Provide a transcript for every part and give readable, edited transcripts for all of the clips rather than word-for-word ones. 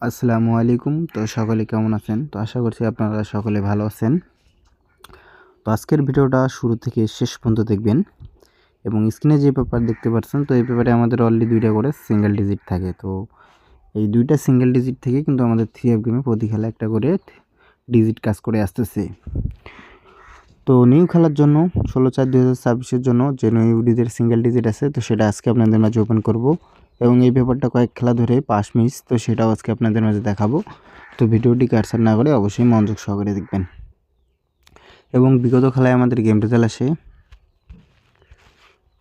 আসসালামু আলাইকুম। তো সকলে কেমন আছেন? তো আশা করছি আপনারা সকলে ভালো আছেন। তো আজকের ভিডিওটা শুরু থেকে শেষ পর্যন্ত দেখবেন এবং স্ক্রিনে যে পেপার দেখতে পাচ্ছেন, তো এই পেপারে আমাদের অলরেডি 2টা করে সিঙ্গেল ডিজিট থাকে। তো এই 2টা সিঙ্গেল ডিজিট থেকে কিন্তু আমাদের 3F গেমে প্রতি খেলা একটা করে ডিজিট কাজ করে আসতেছে। তো নিউ খেলার জন্য 16/4/2026 জন্য যে নিউ ডিজিটের সিঙ্গেল ডিজিট আছে, তো সেটা আজকে আপনাদের মাঝে ওপেন করব এবং এই পেপারটা কয়েক খেলা ধরে পাস মিস, তো সেটাও আজকে আপনাদের মাঝে দেখাবো। তো ভিডিওটি কাটছাট না করে অবশ্যই মনোযোগ সহকারে দেখবেন। এবং বিগত খেলায় আমাদের গেম রেজাল্ট আসে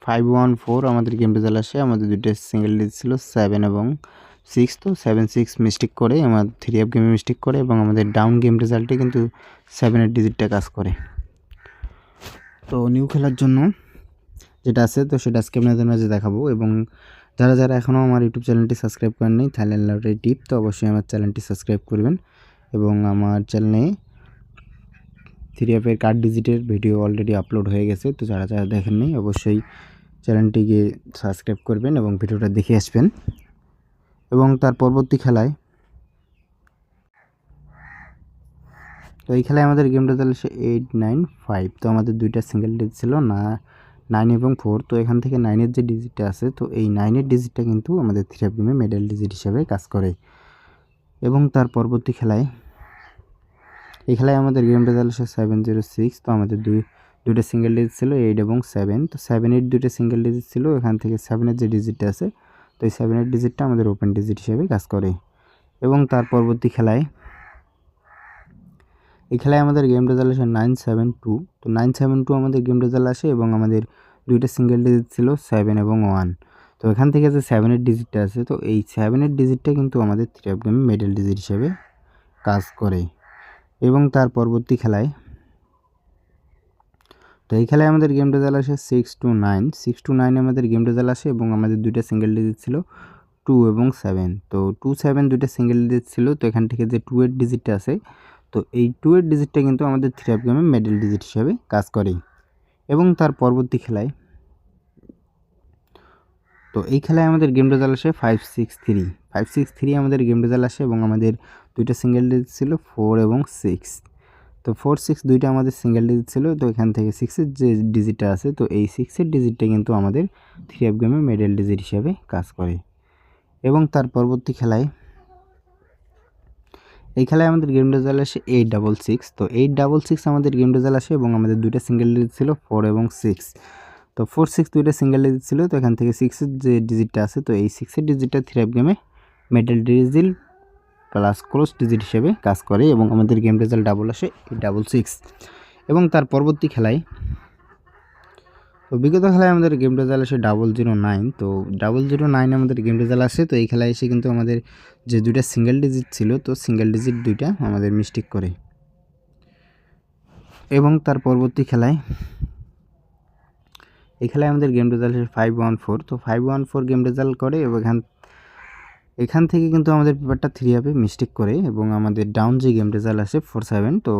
514, আমাদের গেম রেজাল্ট আসে আমাদের 2টা সিঙ্গেল ডিজিট ছিল 7 এবং 6। তো 7-6 মিস্টেক করে আমাদের 3F গেমে মিস্টেক করে এবং আমাদের ডাউন গেম রেজাল্টে কিন্তু 7-এর ডিজিটটা কাজ করে। তো নিউ খেলার জন্য যেটা আছে, তো সেটা আজকে আপনাদের মাঝে দেখাবো। এবং যারা যারা এখনও আমার ইউটিউব চ্যানেলটি সাবস্ক্রাইব করেননি, থাইল্যান্ড লটারি টিপ, তো অবশ্যই আমার চ্যানেলটি সাবস্ক্রাইব করবেন। এবং আমার চ্যানেলে 3F এর কার্ড ডিজিটের ভিডিও অলরেডি আপলোড হয়ে গেছে, তো যারা যারা দেখেননি অবশ্যই চ্যানেলটিকে সাবস্ক্রাইব করবেন এবং ভিডিওটা দেখে আসবেন। এবং তার পরবর্তী খেলায়, তো এই খেলায় আমাদের গেম রেজাল্ট এসে 8-9-5। তো আমাদের 2টা সিঙ্গেল ডিজিট ছিল 9 এবং 4। তো এখান থেকে 9-এর যে ডিজিটটা আছে, তো এই 9-এর ডিজিটটা কিন্তু আমাদের 3F গেমে মিডল ডিজিট হিসাবে কাজ করে। এবং তার পরবর্তী খেলায়, এই খেলায় আমাদের গেম রেজাল্ট এসে 7-0-6। তো আমাদের দুইটা সিঙ্গেল ডিজিট ছিল 8 এবং 7। তো 7-8 দুইটা সিঙ্গেল ডিজিট ছিল, এখান থেকে 7-এর যে ডিজিটটা আছে, তো এই 7-এর ডিজিটটা আমাদের ওপেন ডিজিট হিসেবে কাজ করে। এবং তার পরবর্তী খেলায়, এই খেলায় আমাদের গেম রেজাল্ট আসে 9-7-2। তো 9-7-2 আমাদের গেম রেজাল্ট আসে এবং আমাদের 2টা সিঙ্গেল ডিজিট ছিল 7 এবং 1। তো এখান থেকে যে 7-এর ডিজিটটা আছে, তো এই 7-এর ডিজিটটা কিন্তু আমাদের 3F গেমে মিডল ডিজিট হিসেবে কাজ করে। এবং তার পরবর্তী খেলায়, তো এই খেলায় আমাদের গেম রেজাল্ট আসে 6-9। 6-9 আমাদের গেম রেজাল্ট আসে এবং আমাদের 2টা সিঙ্গেল ডিজিট ছিল 2 এবং 7। তো 2-7 দুইটা সিঙ্গেল ডিজিট ছিল, তো এখান থেকে যে 2-এর ডিজিটটা আছে, তো এই 2-এর ডিজিটটা কিন্তু আমাদের 3F গেমে মিডল ডিজিট হিসেবে কাজ করে। এবং তার পরবর্তী খেলায়, তো এই খেলায় আমাদের গেম রেজাল্ট আসে 5-6-3। 5-6-3 আমাদের গেম রেজাল্ট আসে এবং আমাদের 2টা সিঙ্গেল ডিজিট ছিল 4 এবং 6। তো 4-6 দুইটা আমাদের সিঙ্গেল ডিজিট ছিল, তো এখান থেকে 6-এর যে ডিজিটটা আছে, তো এই 6-এর ডিজিটটা কিন্তু আমাদের 3F গেমে মিডল ডিজিট হিসেবে কাজ করে। এবং তার পরবর্তী খেলায়, এই খেলায় আমাদের গেম রেজাল্ট আসে 8-6। তো 8-6 আমাদের গেম রেজাল্ট আসে এবং আমাদের 2টা সিঙ্গেল ডিজিট ছিল 4 এবং 6। তো 4-6 দুইটা সিঙ্গেল ডিজিট ছিল, তো এখান থেকে 6-এর যে ডিজিটটা আছে, তো এই 6-এর ডিজিটটা 3F গেমে middle digit plus close digit হিসেবে কাজ করে এবং আমাদের গেম রেজাল্ট ডাবল আসে 8-6। এবং তার পরবর্তী খেলায়, তো বিগত খেলায় আমাদের গেম রেজাল্ট আসে 009। তো 009 আমাদের গেম রেজাল্ট আসে। তো এই খেলায় এসে কিন্তু আমাদের যে 2টা সিঙ্গেল ডিজিট ছিল, তো সিঙ্গেল ডিজিট 2টা আমাদের মিস্টেক করে। এবং তার পরবর্তী খেলায়, এই খেলায় আমাদের গেম রেজাল্ট আসে 5-1-4। তো 5-1-4 গেম রেজাল্ট করে এবং এখান থেকে কিন্তু আমাদের পেপারটা 3F মিস্টেক করে এবং আমাদের ডাউন যে গেম রেজাল্ট আসে 4-7। তো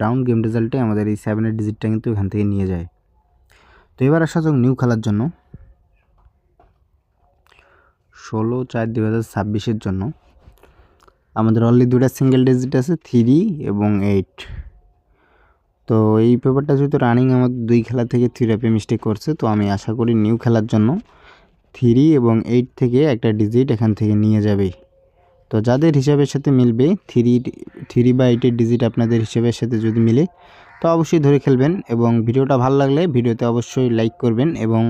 ডাউন গেম রেজাল্টে আমাদের এই 7-এর ডিজিটটা কিন্তু এখান থেকে নিয়ে যায়। তো এবার আসা যাক নিউ খেলার জন্য 16/4/2026 জন্য আমাদের অলরেডি 2টা সিঙ্গেল ডিজিট আছে 3 এবং 8। তো এই পেপারটা যেহেতু রানিং আমাদের 2 খেলা থেকে 3F মিস্টেক করছে, তো আমি আশা করি নিউ খেলার জন্য 3 এবং 8 থেকে একটা ডিজিট এখান থেকে নিয়ে যাবে। তো যাদের হিসাবের সাথে মিলবে 3 বা 8-এর ডিজিট আপনাদের হিসাবের সাথে যদি মিলে, তো অবশ্যই ধরে খেলবেন। এবং ভিডিওটা ভালো লাগলে ভিডিওতে অবশ্যই লাইক করবেন। এবং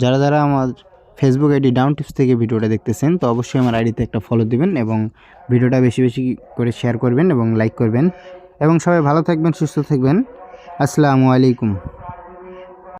যারা যারা আমার ফেসবুক আইডি ডাউন টিপস থেকে ভিডিওটা দেখতেছেন, তো অবশ্যই আমার আইডিতে একটা ফলো দিবেন এবং ভিডিওটা বেশি বেশি করে শেয়ার করবেন এবং লাইক করবেন। এবং সবাই ভালো থাকবেন, সুস্থ থাকবেন। আসসালামু আলাইকুম।